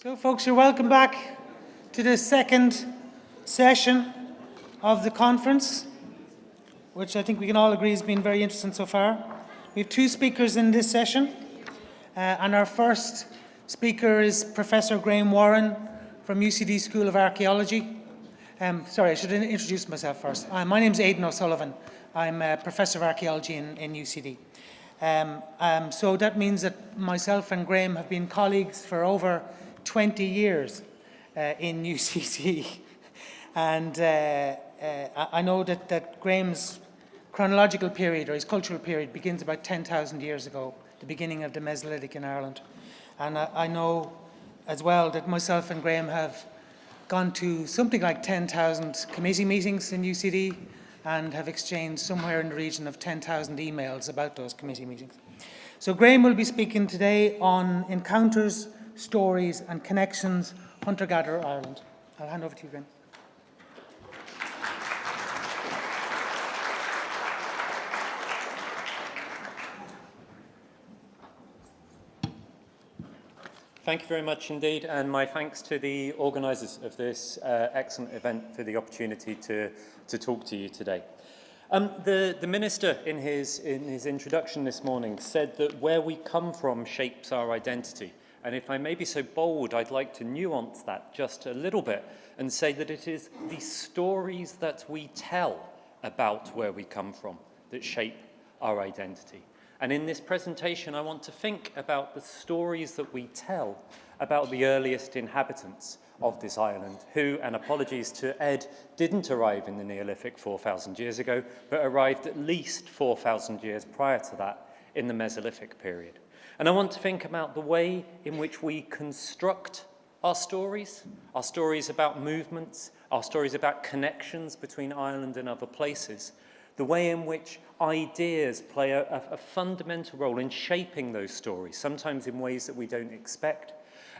So folks, you're welcome back to the second session of the conference, which I think we can all agree has been very interesting so far. We have two speakers in this session, and our first speaker is Professor Graeme Warren from UCD School of Archaeology. Sorry, I should introduce myself first. My name is Aidan O'Sullivan. I'm a Professor of Archaeology in UCD. So that means that myself and Graeme have been colleagues for over 20 years in UCD. And I know that Graeme's chronological period, or his cultural period, begins about 10,000 years ago, the beginning of the Mesolithic in Ireland. And I know as well that myself and Graeme have gone to something like 10,000 committee meetings in UCD and have exchanged somewhere in the region of 10,000 emails about those committee meetings. So Graeme will be speaking today on encounters, stories and connections, hunter-gatherer Ireland. I'll hand over to you, Graeme. Thank you very much indeed, and my thanks to the organisers of this excellent event for the opportunity to talk to you today. The Minister in his introduction this morning said that where we come from shapes our identity. And if I may be so bold, I'd like to nuance that just a little bit and say that it is the stories that we tell about where we come from that shape our identity. And in this presentation, I want to think about the stories that we tell about the earliest inhabitants of this island, who, and apologies to Ed, didn't arrive in the Neolithic 4,000 years ago, but arrived at least 4,000 years prior to that in the Mesolithic period. And I want to think about the way in which we construct our stories about movements, our stories about connections between Ireland and other places, the way in which ideas play a fundamental role in shaping those stories, sometimes in ways that we don't expect.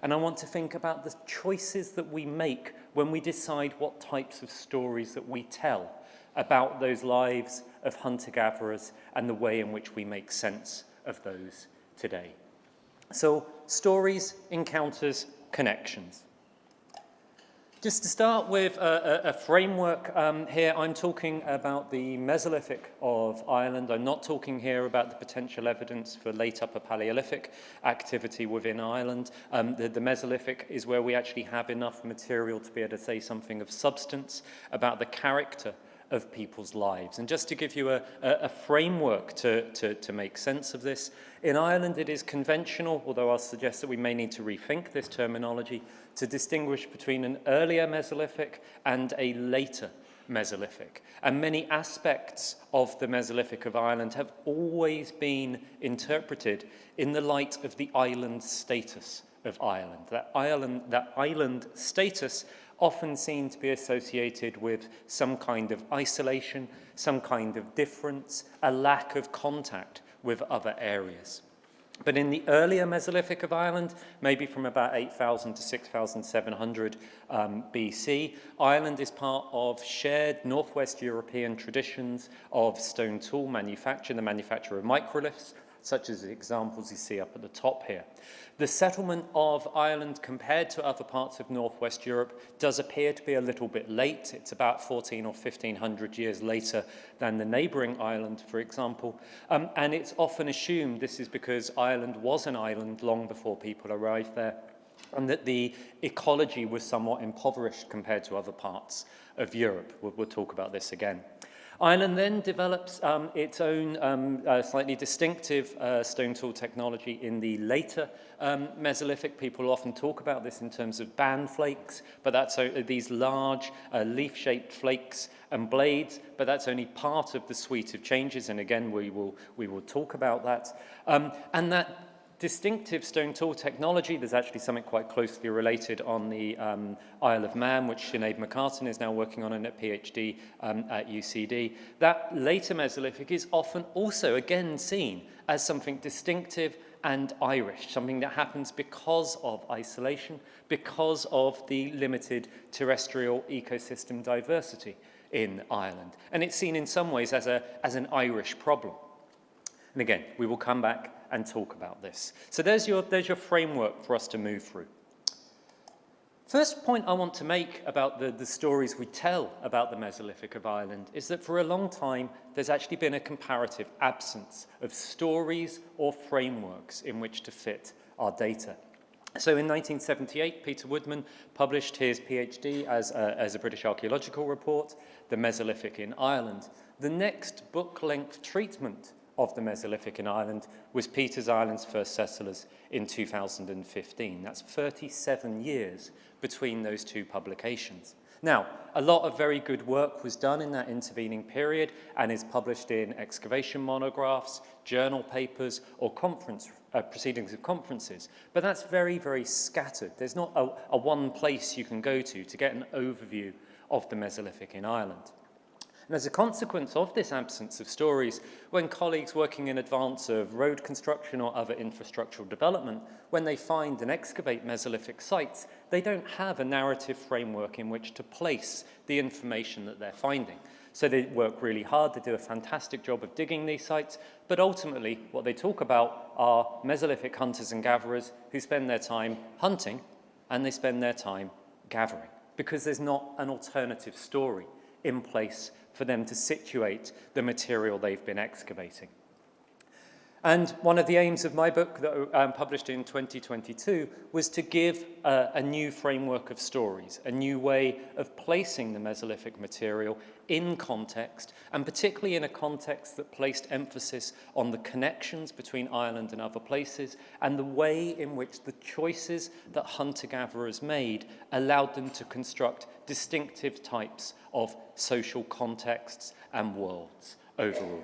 And I want to think about the choices that we make when we decide what types of stories that we tell about those lives of hunter-gatherers and the way in which we make sense of those today. So, stories, encounters, connections. Just to start with a framework here, I'm talking about the Mesolithic of Ireland. I'm not talking here about the potential evidence for late Upper Paleolithic activity within Ireland. The Mesolithic is where we actually have enough material to be able to say something of substance about the character of people's lives. And just to give you a framework to make sense of this, in Ireland it is conventional, although I'll suggest that we may need to rethink this terminology, to distinguish between an earlier Mesolithic and a later Mesolithic. And many aspects of the Mesolithic of Ireland have always been interpreted in the light of the island status of Ireland. That island status often seen to be associated with some kind of isolation, some kind of difference, a lack of contact with other areas. But in the earlier Mesolithic of Ireland, maybe from about 8,000 to 6,700 BC, Ireland is part of shared northwest European traditions of stone tool manufacture, the manufacture of microliths, such as the examples you see up at the top here. The settlement of Ireland compared to other parts of northwest Europe does appear to be a little bit late. It's about 14 or 1,500 years later than the neighbouring Ireland, for example. And it's often assumed this is because Ireland was an island long before people arrived there, and that the ecology was somewhat impoverished compared to other parts of Europe. We'll talk about this again. Ireland then develops its own slightly distinctive stone tool technology in the later Mesolithic. People often talk about this in terms of band flakes, but that's these large leaf-shaped flakes and blades, but that's only part of the suite of changes, and again we will talk about that. And that distinctive stone tool technology, there's actually something quite closely related on the Isle of Man, which Sinead McCartan is now working on in a PhD at UCD. That later Mesolithic is often also again seen as something distinctive and Irish, something that happens because of isolation, because of the limited terrestrial ecosystem diversity in Ireland. And it's seen in some ways as an Irish problem. And again, we will come back and talk about this. So there's your framework for us to move through. First point I want to make about the stories we tell about the Mesolithic of Ireland is that for a long time there's actually been a comparative absence of stories or frameworks in which to fit our data. So in 1978, Peter Woodman published his PhD as a British archaeological report, The Mesolithic in Ireland. The next book-length treatment of the Mesolithic in Ireland was Peter's Ireland's First Settlers in 2015. That's 37 years between those two publications. Now, a lot of very good work was done in that intervening period and is published in excavation monographs, journal papers, or proceedings of conferences. But that's very, very scattered. There's not a one place you can go to get an overview of the Mesolithic in Ireland. And as a consequence of this absence of stories, when colleagues working in advance of road construction or other infrastructural development, when they find and excavate Mesolithic sites, they don't have a narrative framework in which to place the information that they're finding. So they work really hard, they do a fantastic job of digging these sites, but ultimately what they talk about are Mesolithic hunters and gatherers who spend their time hunting and they spend their time gathering, because there's not an alternative story in place for them to situate the material they've been excavating. And one of the aims of my book that I published in 2022 was to give a new framework of stories, a new way of placing the Mesolithic material in context, and particularly in a context that placed emphasis on the connections between Ireland and other places, and the way in which the choices that hunter-gatherers made allowed them to construct distinctive types of social contexts and worlds overall.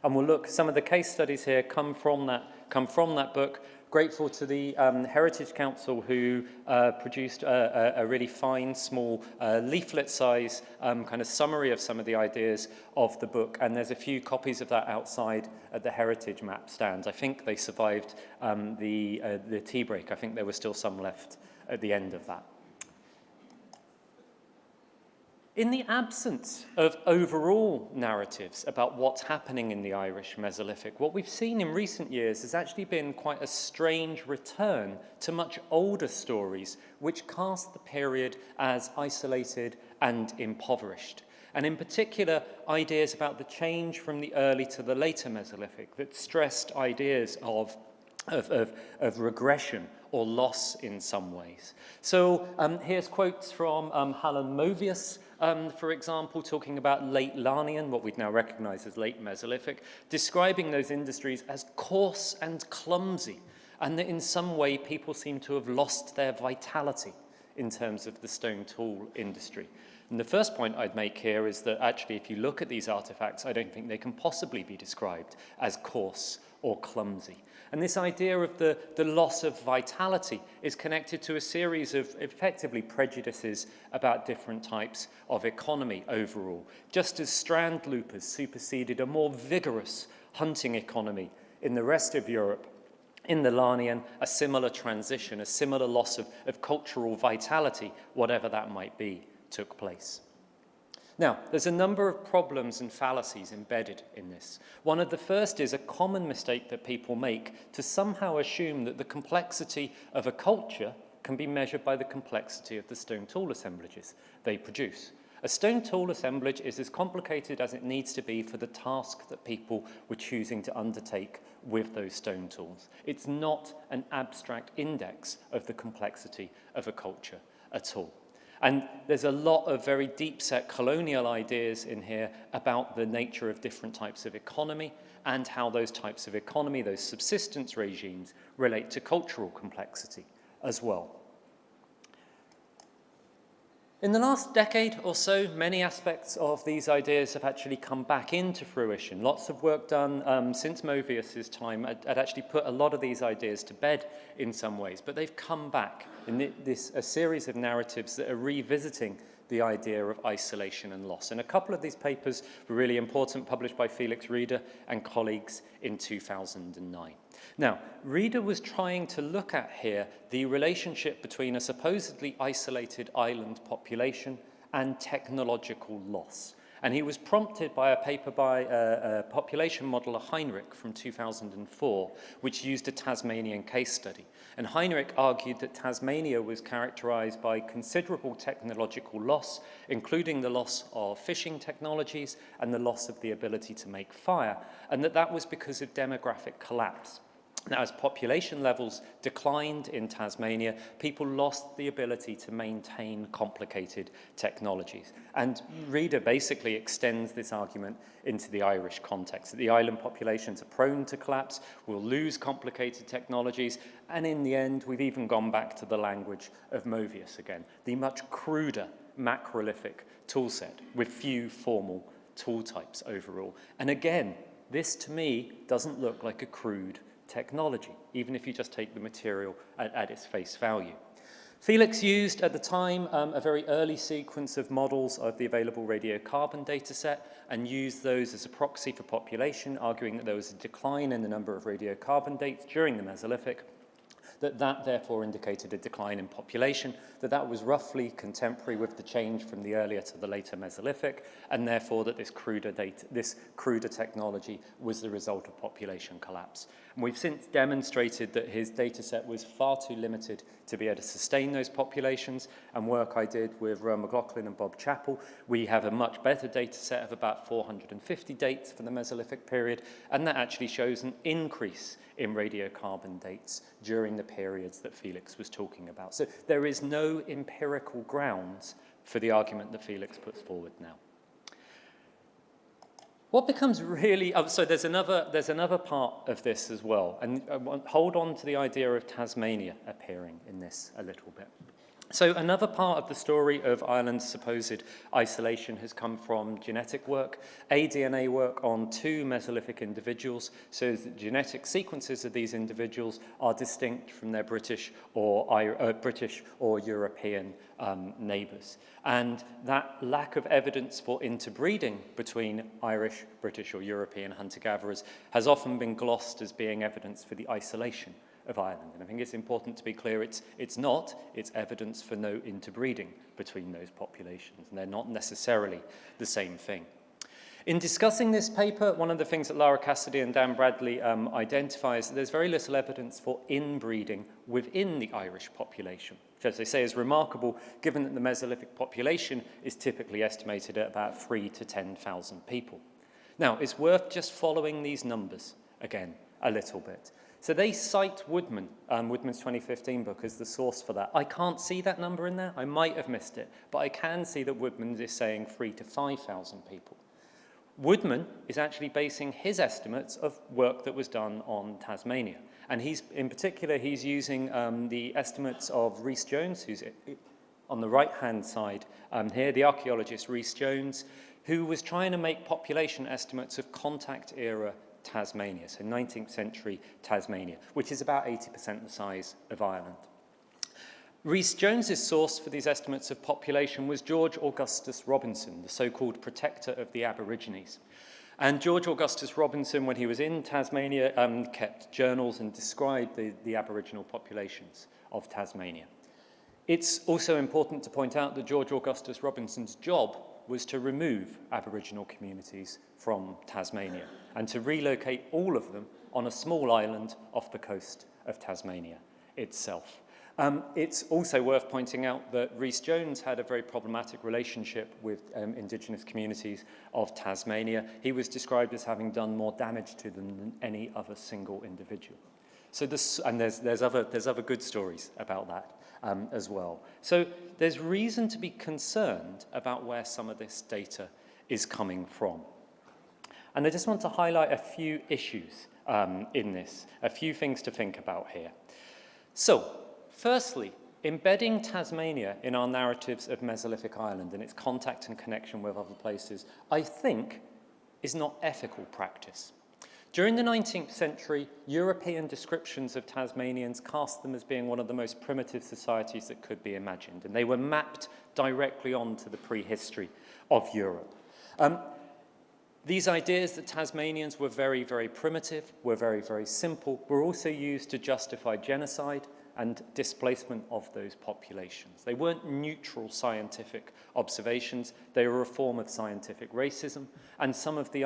And we'll look, some of the case studies here come from that book. Grateful to the Heritage Council who produced a really fine, small leaflet size kind of summary of some of the ideas of the book. And there's a few copies of that outside at the Heritage map stands. I think they survived the tea break. I think there were still some left at the end of that. In the absence of overall narratives about what's happening in the Irish Mesolithic, what we've seen in recent years has actually been quite a strange return to much older stories which cast the period as isolated and impoverished. And in particular, ideas about the change from the early to the later Mesolithic that stressed ideas of regression or loss in some ways. So here's quotes from Helen Movius, for example, talking about late Lernaean, what we'd now recognize as late Mesolithic, describing those industries as coarse and clumsy, and that in some way people seem to have lost their vitality in terms of the stone tool industry. And the first point I'd make here is that actually if you look at these artifacts, I don't think they can possibly be described as coarse or clumsy. And this idea of the loss of vitality is connected to a series of effectively prejudices about different types of economy overall. Just as strand loopers superseded a more vigorous hunting economy in the rest of Europe, in the Lernaean, a similar transition, a similar loss of cultural vitality, whatever that might be, took place. Now, there's a number of problems and fallacies embedded in this. One of the first is a common mistake that people make to somehow assume that the complexity of a culture can be measured by the complexity of the stone tool assemblages they produce. A stone tool assemblage is as complicated as it needs to be for the task that people were choosing to undertake with those stone tools. It's not an abstract index of the complexity of a culture at all. And there's a lot of very deep-set colonial ideas in here about the nature of different types of economy and how those types of economy, those subsistence regimes, relate to cultural complexity as well. In the last decade or so, many aspects of these ideas have actually come back into fruition. Lots of work done since Movius's time had actually put a lot of these ideas to bed in some ways, but they've come back in a series of narratives that are revisiting the idea of isolation and loss. And a couple of these papers were really important, published by Felix Rieder and colleagues in 2009. Now, Rieder was trying to look at here the relationship between a supposedly isolated island population and technological loss. And he was prompted by a paper by a population modeler, Heinrich, from 2004, which used a Tasmanian case study. And Heinrich argued that Tasmania was characterised by considerable technological loss, including the loss of fishing technologies and the loss of the ability to make fire, and that was because of demographic collapse. Now, as population levels declined in Tasmania, people lost the ability to maintain complicated technologies. And Reader basically extends this argument into the Irish context. The island populations are prone to collapse, will lose complicated technologies, and in the end, we've even gone back to the language of Movius again, the much cruder macrolithic toolset with few formal tool types overall. And again, this to me doesn't look like a crude technology, even if you just take the material at its face value. Felix used at the time a very early sequence of models of the available radiocarbon data set and used those as a proxy for population, arguing that there was a decline in the number of radiocarbon dates during the Mesolithic, that therefore indicated a decline in population, that was roughly contemporary with the change from the earlier to the later Mesolithic, and therefore that this cruder technology was the result of population collapse. And we've since demonstrated that his data set was far too limited to be able to sustain those populations, and work I did with Rowan McLaughlin and Bob Chappell, we have a much better data set of about 450 dates for the Mesolithic period, and that actually shows an increase in radiocarbon dates during the periods that Felix was talking about. So there is no empirical grounds for the argument that Felix puts forward now. What becomes really, so there's another part of this as well, and hold on to the idea of Tasmania appearing in this a little bit. So another part of the story of Ireland's supposed isolation has come from genetic work, DNA work on 2 Mesolithic individuals, so the genetic sequences of these individuals are distinct from their British or European neighbours. And that lack of evidence for interbreeding between Irish, British or European hunter-gatherers has often been glossed as being evidence for the isolation of Ireland. And I think it's important to be clear, it's evidence for no interbreeding between those populations, and they're not necessarily the same thing. In discussing this paper, one of the things that Lara Cassidy and Dan Bradley identify is that there's very little evidence for inbreeding within the Irish population, which, as they say, is remarkable given that the Mesolithic population is typically estimated at about 3,000 to 10,000 people. Now, it's worth just following these numbers again a little bit. So they cite Woodman, Woodman's 2015 book, as the source for that. I can't see that number in there. I might have missed it, but I can see that Woodman is saying 3,000 to 5,000 people. Woodman is actually basing his estimates of work that was done on Tasmania. And he's using the estimates of Rhys Jones, who's on the right-hand side here, the archaeologist Rhys Jones, who was trying to make population estimates of contact era Tasmania, so 19th century Tasmania, which is about 80% the size of Ireland. Rhys Jones's source for these estimates of population was George Augustus Robinson, the so-called protector of the Aborigines. And George Augustus Robinson, when he was in Tasmania, kept journals and described the Aboriginal populations of Tasmania. It's also important to point out that George Augustus Robinson's job was to remove Aboriginal communities from Tasmania and to relocate all of them on a small island off the coast of Tasmania itself. It's also worth pointing out that Rhys Jones had a very problematic relationship with Indigenous communities of Tasmania. He was described as having done more damage to them than any other single individual. So there's other good stories about that as well. So there's reason to be concerned about where some of this data is coming from. And I just want to highlight a few issues in this, a few things to think about here. So, firstly, embedding Tasmania in our narratives of Mesolithic Ireland and its contact and connection with other places, I think, is not ethical practice. During the 19th century, European descriptions of Tasmanians cast them as being one of the most primitive societies that could be imagined, and they were mapped directly onto the prehistory of Europe. These ideas that Tasmanians were very, very primitive, were very, very simple, were also used to justify genocide and displacement of those populations. They weren't neutral scientific observations, they were a form of scientific racism, and some of the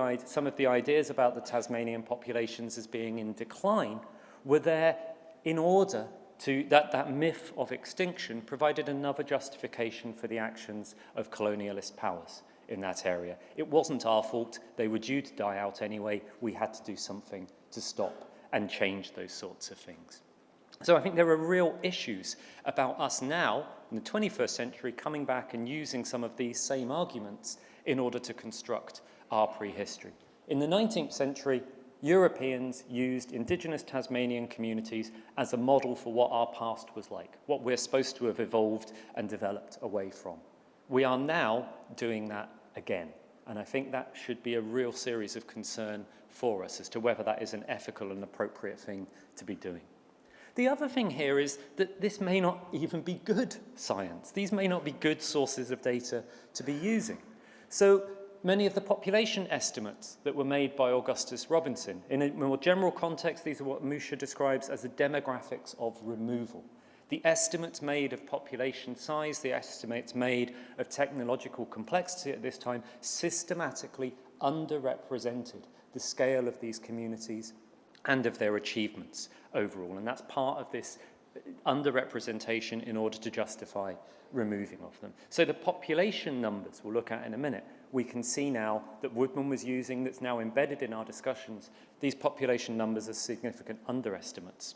ideas about the Tasmanian populations as being in decline were there in order to, that myth of extinction provided another justification for the actions of colonialist powers in that area. It wasn't our fault, they were due to die out anyway, we had to do something to stop and change those sorts of things. So I think there are real issues about us now, in the 21st century, coming back and using some of these same arguments in order to construct our prehistory. In the 19th century, Europeans used indigenous Tasmanian communities as a model for what our past was like, what we're supposed to have evolved and developed away from. We are now doing that again, and I think that should be a real series of concern for us as to whether that is an ethical and appropriate thing to be doing. The other thing here is that this may not even be good science. These may not be good sources of data to be using. So many of the population estimates that were made by Augustus Robinson, in a more general context, these are what Imirce describes as the demographics of removal. The estimates made of population size, the estimates made of technological complexity at this time systematically underrepresented the scale of these communities and of their achievements overall. And that's part of this underrepresentation in order to justify removing of them. So the population numbers we'll look at in a minute, we can see now that Woodman was using, that's now embedded in our discussions, these population numbers are significant underestimates.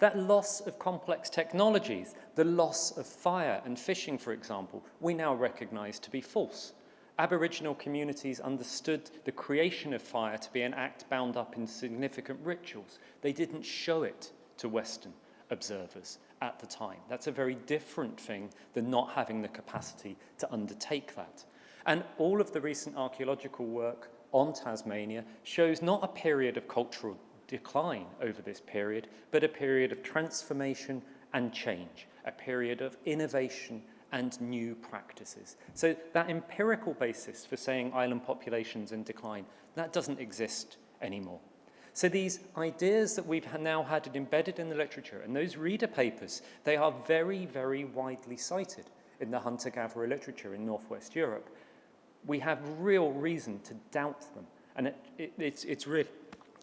That loss of complex technologies, the loss of fire and fishing, for example, we now recognize to be false. Aboriginal communities understood the creation of fire to be an act bound up in significant rituals. They didn't show it to Western observers at the time. That's a very different thing than not having the capacity to undertake that. And all of the recent archaeological work on Tasmania shows not a period of cultural decline over this period, but a period of transformation and change, a period of innovation and new practices. So that empirical basis for saying island populations in decline, that doesn't exist anymore. So these ideas that we've now had embedded in the literature, and those reader papers, they are very, very widely cited in the hunter-gatherer literature in Northwest Europe. We have real reason to doubt them. And it's really,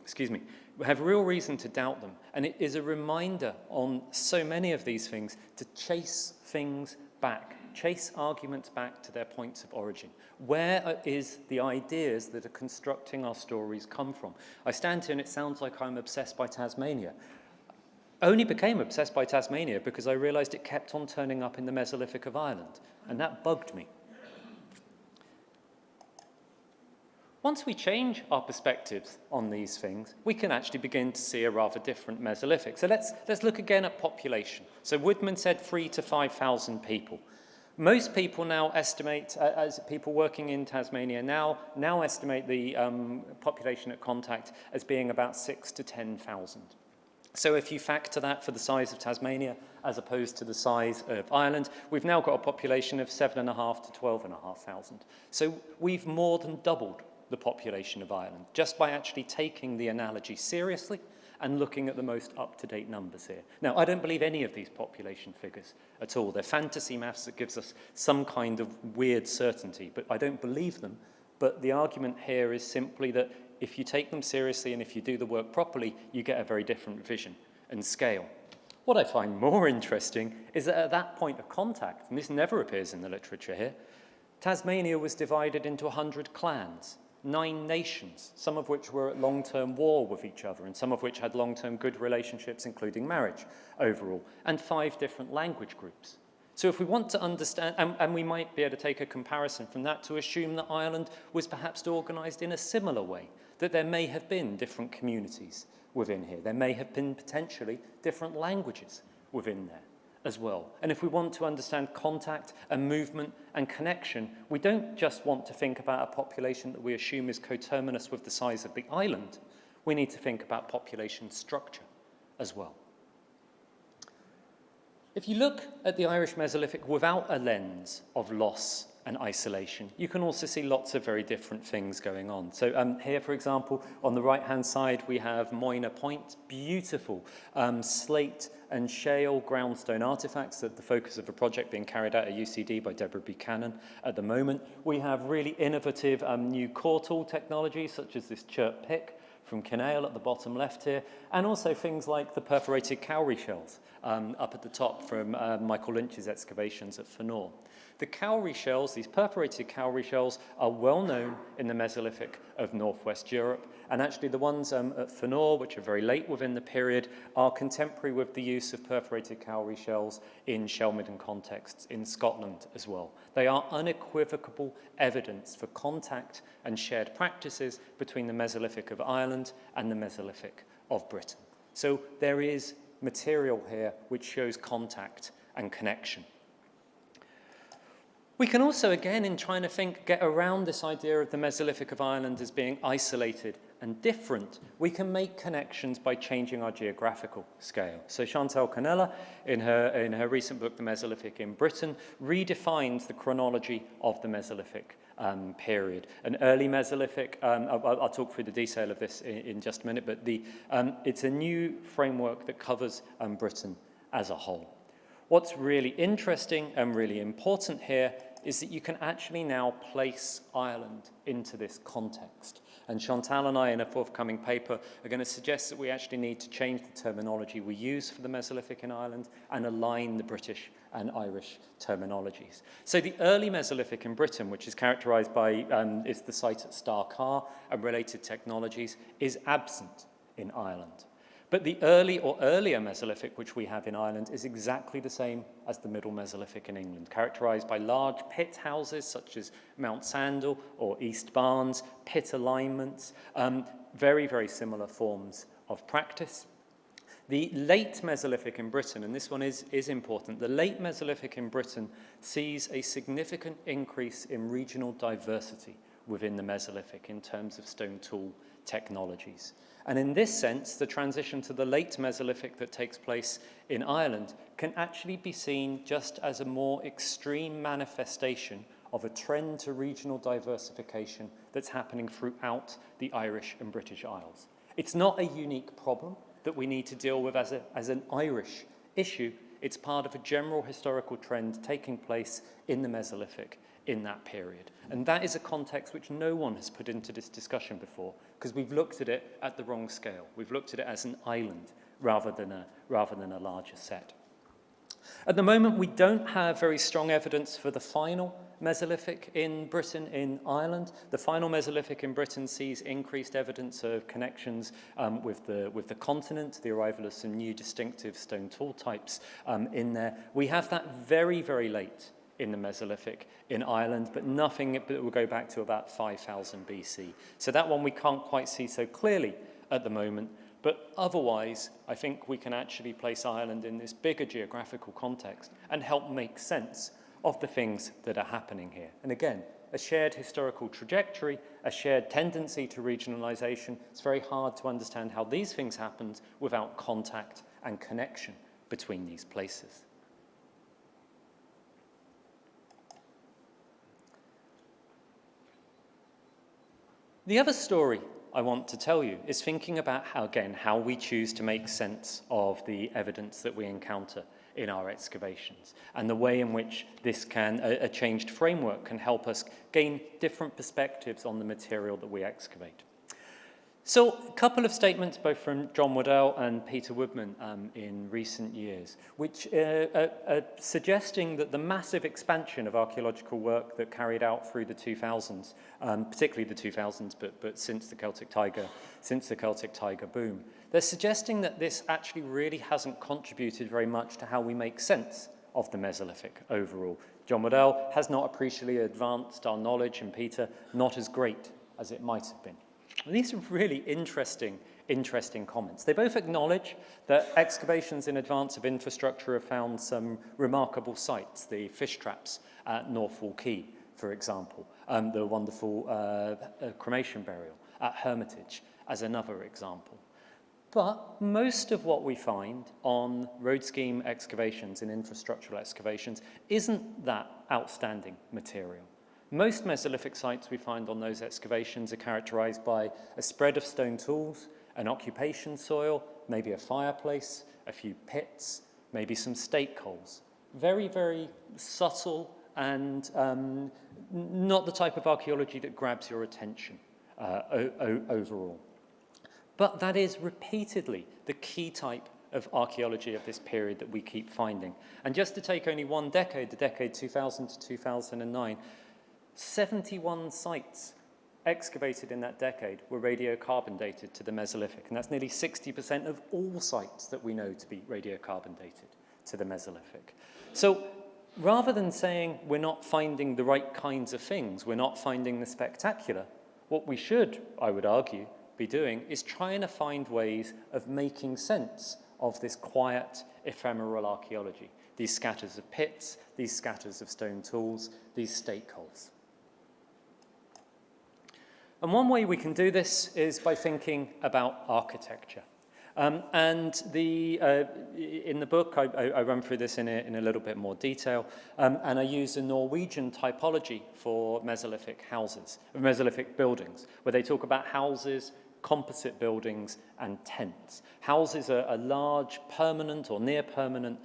excuse me, we have real reason to doubt them. And it is a reminder on so many of these things to chase things back, chase arguments back to their points of origin. Where is the ideas that are constructing our stories come from? I stand here and it sounds like I'm obsessed by Tasmania. I only became obsessed by Tasmania because I realized it kept on turning up in the Mesolithic of Ireland, and that bugged me. Once we change our perspectives on these things, we can actually begin to see a rather different Mesolithic. So let's look again at population. So Woodman said 3,000 to 5,000 people. Most people now estimate, as people working in Tasmania now estimate the population at contact as being about 6,000 to 10,000. So if you factor that for the size of Tasmania as opposed to the size of Ireland, we've now got a population of 7,500 to 12,500. So we've more than doubled the population of Ireland, just by actually taking the analogy seriously and looking at the most up-to-date numbers here. Now, I don't believe any of these population figures at all. They're fantasy maths that gives us some kind of weird certainty, but I don't believe them. But the argument here is simply that if you take them seriously and if you do the work properly, you get a very different vision and scale. What I find more interesting is that at that point of contact, and this never appears in the literature here, Tasmania was divided into 100 clans, 9 nations, some of which were at long-term war with each other, and some of which had long-term good relationships, including marriage overall, and 5 different language groups. So if we want to understand, and we might be able to take a comparison from that to assume that Ireland was perhaps organised in a similar way, that there may have been different communities within here. There may have been potentially different languages within there as well. And if we want to understand contact and movement and connection, we don't just want to think about a population that we assume is coterminous with the size of the island. We need to think about population structure as well. If you look at the Irish Mesolithic without a lens of loss and isolation. You can also see lots of very different things going on. So here, for example, on the right-hand side, we have Moyna Point, beautiful slate and shale groundstone artifacts that the focus of a project being carried out at UCD by Deborah Buchanan at the moment. We have really innovative new core tool technologies, such as this chert pick from Kinnail at the bottom left here, and also things like the perforated cowrie shells up at the top from Michael Lynch's excavations at Fenor. The cowrie shells, these perforated cowrie shells, are well known in the Mesolithic of northwest Europe, and actually the ones at Fenor, which are very late within the period, are contemporary with the use of perforated cowrie shells in Shelmidden contexts in Scotland as well. They are unequivocal evidence for contact and shared practices between the Mesolithic of Ireland and the Mesolithic of Britain. So there is material here which shows contact and connection. We can also, again, in trying to think, get around this idea of the Mesolithic of Ireland as being isolated and different. We can make connections by changing our geographical scale. So Chantal Cannella, in her recent book, The Mesolithic in Britain, redefines the chronology of the Mesolithic period. An early Mesolithic, I'll talk through the detail of this in just a minute, but it's a new framework that covers Britain as a whole. What's really interesting and really important here is that you can actually now place Ireland into this context. And Chantal and I, in a forthcoming paper, are going to suggest that we actually need to change the terminology we use for the Mesolithic in Ireland and align the British and Irish terminologies. So the early Mesolithic in Britain, which is characterised by is the site at Star-Carr and related technologies, is absent in Ireland. But the early or earlier Mesolithic, which we have in Ireland, is exactly the same as the Middle Mesolithic in England, characterised by large pit houses such as Mount Sandal or East Barnes, pit alignments, very, very similar forms of practice. The late Mesolithic in Britain, and this one is important, the late Mesolithic in Britain sees a significant increase in regional diversity within the Mesolithic in terms of stone tool technologies. And in this sense, the transition to the late Mesolithic that takes place in Ireland can actually be seen just as a more extreme manifestation of a trend to regional diversification that's happening throughout the Irish and British Isles. It's not a unique problem that we need to deal with as an Irish issue. It's part of a general historical trend taking place in the Mesolithic in that period. And that is a context which no one has put into this discussion before, because we've looked at it at the wrong scale. We've looked at it as an island rather than a larger set. At the moment, we don't have very strong evidence for the final Mesolithic in Britain, in Ireland. The final Mesolithic in Britain sees increased evidence of connections with the continent, the arrival of some new distinctive stone tool types in there. We have that very, very late in the Mesolithic in Ireland, but nothing that will go back to about 5000 BC. So that one we can't quite see so clearly at the moment, but otherwise I think we can actually place Ireland in this bigger geographical context and help make sense of the things that are happening here. And again, a shared historical trajectory, a shared tendency to regionalisation. It's very hard to understand how these things happened without contact and connection between these places. The other story I want to tell you is thinking about how we choose to make sense of the evidence that we encounter in our excavations, and the way in which this a changed framework can help us gain different perspectives on the material that we excavate. So a couple of statements both from John Waddell and Peter Woodman in recent years, which are suggesting that the massive expansion of archaeological work that carried out through the 2000s, particularly the 2000s, but since the Celtic Tiger boom, they're suggesting that this actually really hasn't contributed very much to how we make sense of the Mesolithic overall. John Waddell has not appreciably advanced our knowledge, and Peter, not as great as it might have been. And these are really interesting comments. They both acknowledge that excavations in advance of infrastructure have found some remarkable sites, the fish traps at Northwall Quay, for example, the wonderful cremation burial at Hermitage as another example. But most of what we find on road scheme excavations and infrastructural excavations isn't that outstanding material. Most Mesolithic sites we find on those excavations are characterised by a spread of stone tools, an occupation soil, maybe a fireplace, a few pits, maybe some stake holes. Very, very subtle and not the type of archaeology that grabs your attention overall. But that is repeatedly the key type of archaeology of this period that we keep finding. And just to take only one decade, the decade 2000 to 2009, 71 sites excavated in that decade were radiocarbon dated to the Mesolithic. And that's nearly 60% of all sites that we know to be radiocarbon dated to the Mesolithic. So rather than saying we're not finding the right kinds of things, we're not finding the spectacular, what we should, I would argue, be doing is trying to find ways of making sense of this quiet, ephemeral archaeology, these scatters of pits, these scatters of stone tools, these stake holes. And one way we can do this is by thinking about architecture. In the book, I run through this in a little bit more detail, and I use a Norwegian typology for Mesolithic houses, Mesolithic buildings, where they talk about houses, composite buildings, and tents. Houses are large, permanent or near-permanent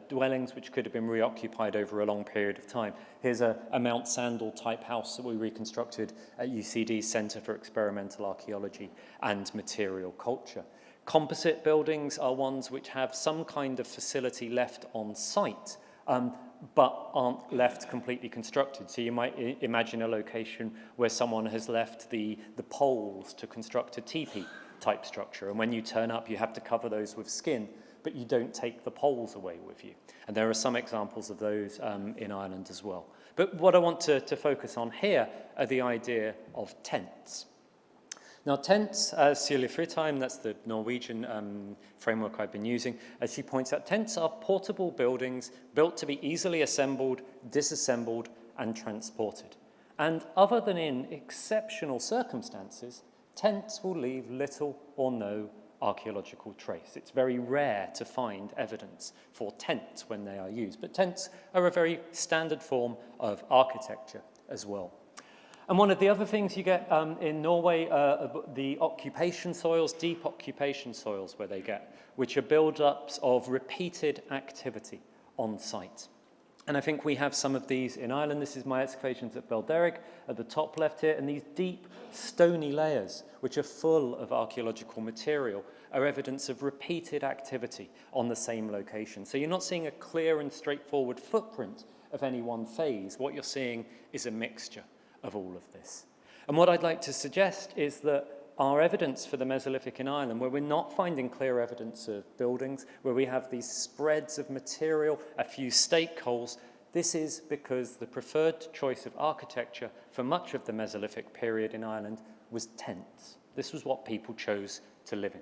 dwellings which could have been reoccupied over a long period of time. Here's a Mount Sandal type house that we reconstructed at UCD's Centre for Experimental Archaeology and Material Culture. Composite buildings are ones which have some kind of facility left on site, but aren't left completely constructed. So you might imagine a location where someone has left the poles to construct a teepee type structure, and when you turn up you have to cover those with skin, but you don't take the poles away with you. And there are some examples of those in Ireland as well. But what I want to focus on here are the idea of tents. Now, tents, as Silje Fritheim, that's the Norwegian framework I've been using, as she points out, tents are portable buildings built to be easily assembled, disassembled, and transported. And other than in exceptional circumstances, tents will leave little or no archaeological trace. It's very rare to find evidence for tents when they are used, but tents are a very standard form of architecture as well. And one of the other things you get in Norway are the occupation soils, deep occupation soils where they get, which are build-ups of repeated activity on site. And I think we have some of these in Ireland. This is my excavations at Belderrig at the top left here, and these deep stony layers, which are full of archaeological material, are evidence of repeated activity on the same location. So you're not seeing a clear and straightforward footprint of any one phase. What you're seeing is a mixture of all of this. And what I'd like to suggest is that our evidence for the Mesolithic in Ireland, where we're not finding clear evidence of buildings, where we have these spreads of material, a few stake holes, this is because the preferred choice of architecture for much of the Mesolithic period in Ireland was tents. This was what people chose to live in.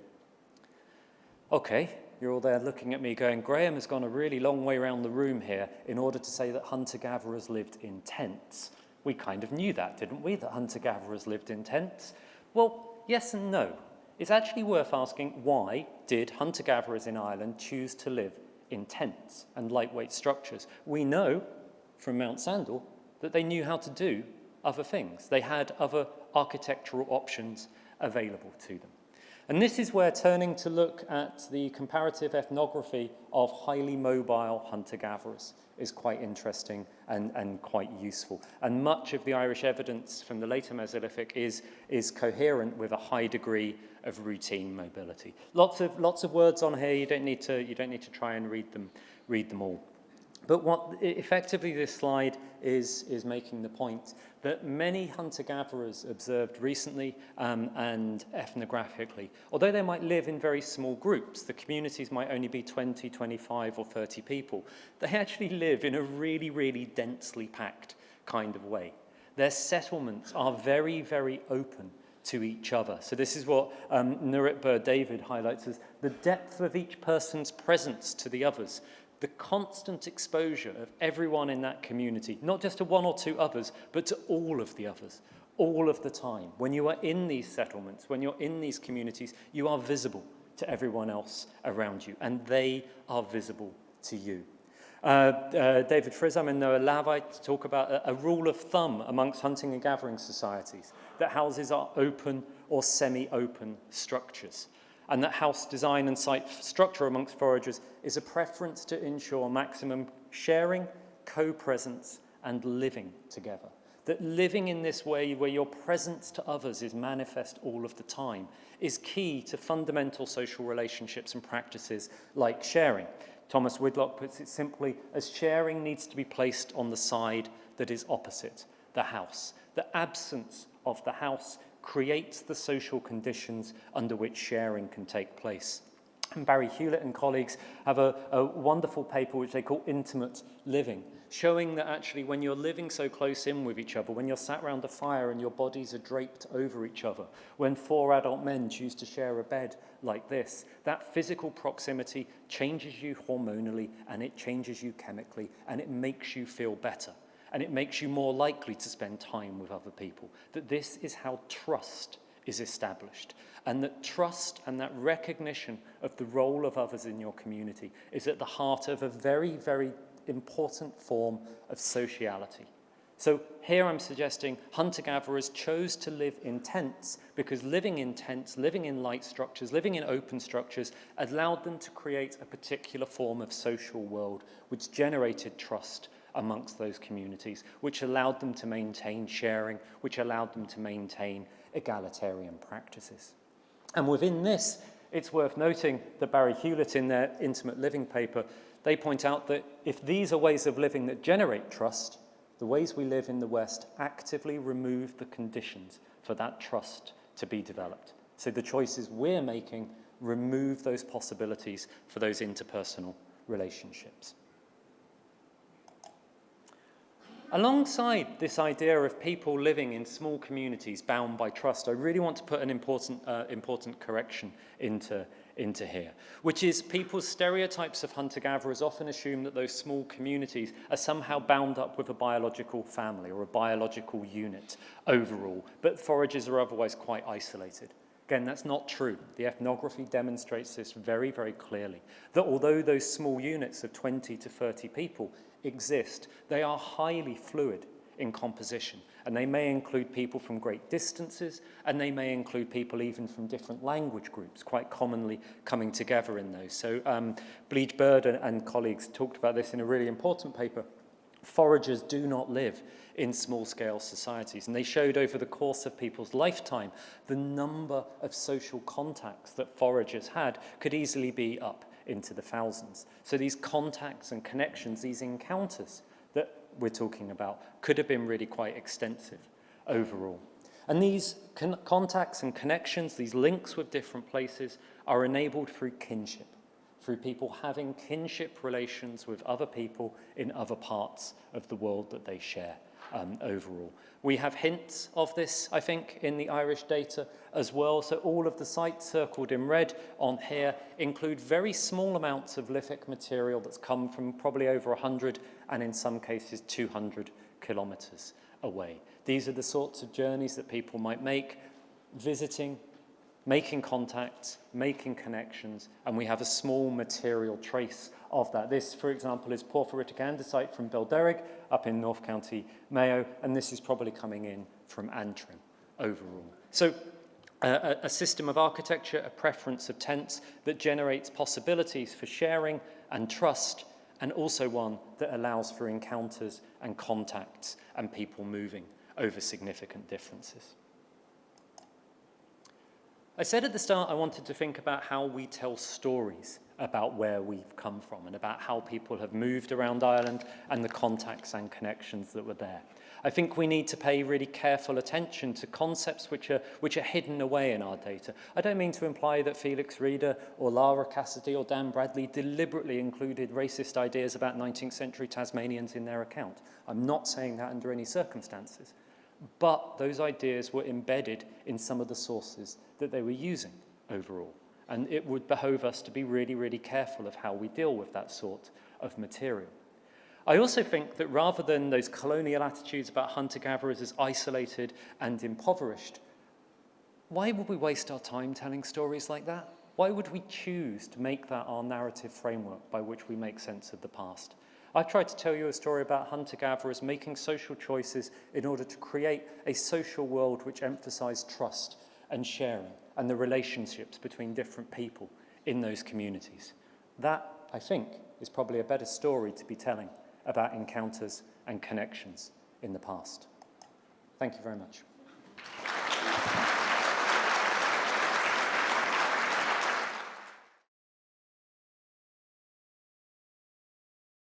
Okay, you're all there looking at me going, Graham has gone a really long way around the room here in order to say that hunter-gatherers lived in tents. We kind of knew that, didn't we, that hunter-gatherers lived in tents? Well, yes and no. It's actually worth asking, why did hunter-gatherers in Ireland choose to live in tents and lightweight structures? We know from Mount Sandal that they knew how to do other things. They had other architectural options available to them. And this is where turning to look at the comparative ethnography of highly mobile hunter-gatherers is quite interesting and quite useful. And much of the Irish evidence from the later Mesolithic is coherent with a high degree of routine mobility. Lots of words on here. You don't need to try and read them all. But what effectively this slide is making the point that many hunter-gatherers observed recently and ethnographically, although they might live in very small groups, the communities might only be 20, 25 or 30 people, they actually live in a really, really densely packed kind of way. Their settlements are very, very open to each other. So this is what Nurit David highlights as the depth of each person's presence to the others. The constant exposure of everyone in that community, not just to one or two others, but to all of the others, all of the time. When you are in these settlements, when you're in these communities, you are visible to everyone else around you, and they are visible to you. David Frisam and Noah Lavite talk about a rule of thumb amongst hunting and gathering societies, that houses are open or semi-open structures, and that house design and site structure amongst foragers is a preference to ensure maximum sharing, co-presence, and living together. That living in this way, where your presence to others is manifest all of the time, is key to fundamental social relationships and practices like sharing. Thomas Whitlock puts it simply as sharing needs to be placed on the side that is opposite the house. The absence of the house creates the social conditions under which sharing can take place. And Barry Hewlett and colleagues have a wonderful paper which they call Intimate Living, showing that actually when you're living so close in with each other, when you're sat around a fire and your bodies are draped over each other, when 4 adult men choose to share a bed like this, that physical proximity changes you hormonally, and it changes you chemically, and it makes you feel better, and it makes you more likely to spend time with other people. That this is how trust is established, and that trust and that recognition of the role of others in your community is at the heart of a very, very important form of sociality. So here I'm suggesting hunter-gatherers chose to live in tents because living in tents, living in light structures, living in open structures allowed them to create a particular form of social world which generated trust amongst those communities, which allowed them to maintain sharing, which allowed them to maintain egalitarian practices. And within this, it's worth noting that Barry Hewlett, in their Intimate Living paper, they point out that if these are ways of living that generate trust, the ways we live in the West actively remove the conditions for that trust to be developed. So the choices we're making remove those possibilities for those interpersonal relationships. Alongside this idea of people living in small communities bound by trust, I really want to put an important correction into here, which is people's stereotypes of hunter-gatherers often assume that those small communities are somehow bound up with a biological family or a biological unit overall, but foragers are otherwise quite isolated. Again, that's not true. The ethnography demonstrates this very, very clearly, that although those small units of 20 to 30 people exist, they are highly fluid in composition, and they may include people from great distances, and they may include people even from different language groups, quite commonly coming together in those. So Bleach Bird and colleagues talked about this in a really important paper. Foragers do not live in small-scale societies, and they showed over the course of people's lifetime the number of social contacts that foragers had could easily be up into the thousands. So these contacts and connections, these encounters that we're talking about, could have been really quite extensive overall. And these contacts and connections, these links with different places, are enabled through kinship, through people having kinship relations with other people in other parts of the world that they share overall. We have hints of this, I think, in the Irish data as well. So all of the sites circled in red on here include very small amounts of lithic material that's come from probably over 100 and in some cases 200 kilometers away. These are the sorts of journeys that people might make, visiting, making contacts, making connections, and we have a small material trace of that. This, for example, is porphyritic andesite from Belderrig up in North County Mayo, and this is probably coming in from Antrim overall. So a system of architecture, a preference of tents that generates possibilities for sharing and trust, and also one that allows for encounters and contacts and people moving over significant differences. I said at the start I wanted to think about how we tell stories about where we've come from and about how people have moved around Ireland and the contacts and connections that were there. I think we need to pay really careful attention to concepts which are hidden away in our data. I don't mean to imply that Felix Reeder or Lara Cassidy or Dan Bradley deliberately included racist ideas about 19th century Tasmanians in their account. I'm not saying that under any circumstances. But those ideas were embedded in some of the sources that they were using overall. And it would behove us to be really, really careful of how we deal with that sort of material. I also think that rather than those colonial attitudes about hunter-gatherers as isolated and impoverished, why would we waste our time telling stories like that? Why would we choose to make that our narrative framework by which we make sense of the past? I've tried to tell you a story about hunter-gatherers making social choices in order to create a social world which emphasised trust and sharing and the relationships between different people in those communities. That, I think, is probably a better story to be telling about encounters and connections in the past. Thank you very much.